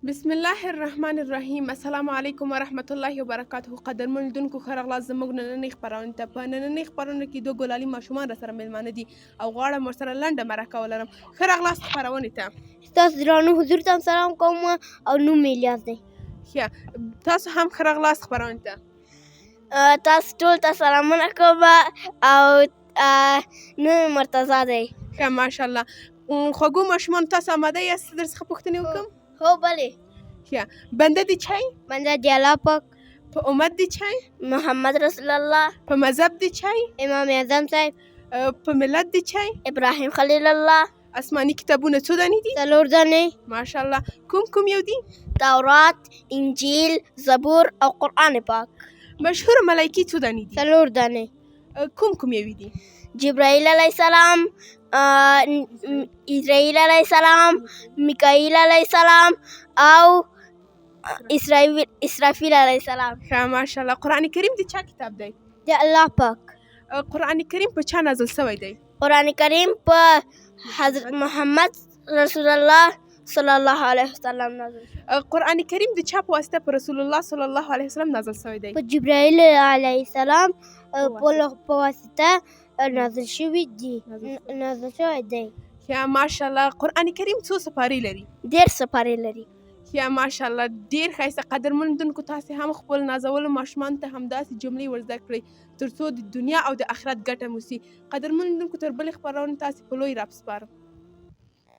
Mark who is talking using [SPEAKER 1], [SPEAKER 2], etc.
[SPEAKER 1] بسم الله الرحمن الرحیم. السلام علیکم ورحمت الله وبرکاته. قدرمن لیدونکو ښه راغلاست زموږ نننۍ خپرونې ته. په نننۍ خپرونه کې دوه ګلالي ماشومان راسره میلمانه دي او غواړم ورسره لنډه مرکه ولرم. ښه راغلاست خپرونې ته.
[SPEAKER 2] ستاسو درانه حضور ته سلام کوم او نوم مې الیاس دی.
[SPEAKER 1] ښه، تاسو هم ښه راغلاست خپرونې ته.
[SPEAKER 2] تاسو ټول ته سلامونه کوم او نوم مې مرتضی دی.
[SPEAKER 1] ښه، ماشاءالله. خوږو ماشومانو، تاسو آماده یاست درڅخه پوښتنې وکړم؟
[SPEAKER 2] هو بلې.
[SPEAKER 1] ښه، بنده دي چای؟
[SPEAKER 2] بنده دی الله پاک.
[SPEAKER 1] په امت دي چای؟
[SPEAKER 2] محمد رسول الله.
[SPEAKER 1] په مذهب دي چای؟
[SPEAKER 2] امام اعظم صاحب.
[SPEAKER 1] په ملت دي چای؟
[SPEAKER 2] ابراهیم خلیل الله.
[SPEAKER 1] آسماني کتابونه څو دانې دي؟
[SPEAKER 2] 4 دانې.
[SPEAKER 1] ماشاءالله. کوم یو دي؟
[SPEAKER 2] تورات، انجیل، زبور او قرآن پاک.
[SPEAKER 1] مشهور ملایکې څو دانې دي؟
[SPEAKER 2] 4 دانې.
[SPEAKER 1] کوم یوې دي؟
[SPEAKER 2] جبرائیل علیه السلام، اسرائیل علیه السلام، میکائیل علیه السلام او اسرافیل علیه السلام.
[SPEAKER 1] ښه، ماشاءالله. قرآن کریم د چا کتاب دی؟
[SPEAKER 2] د الله پاک.
[SPEAKER 1] قرآن کریم په چا نازل شوی دی؟
[SPEAKER 2] قرآن کریم په حضرت محمد رسول الله صلی الله علیه وسلم نازل.
[SPEAKER 1] قرآن کریم د چا په واسطه په رسول الله صلی الله علیه وسلم نازل شوی دی؟
[SPEAKER 2] په جبرائیل علیه السلام په واسطه نازل شوی دی.
[SPEAKER 1] ښه، ماشاءالله. قرآن کریم څو سپارې لري؟
[SPEAKER 2] 10 سپارې لري.
[SPEAKER 1] ښه، ماشاءالله. ډېر ښایسته. قدرمن لیدونکو، تاسې هم خپل نازولو ماشومانو ته همداسې جملې ور زده کړئ تر څو د دنیا او د آخرت ګټه مو سي. قدرمن لیدونکو، تر بلې خپرونې تاسې په لوی رب سپارم.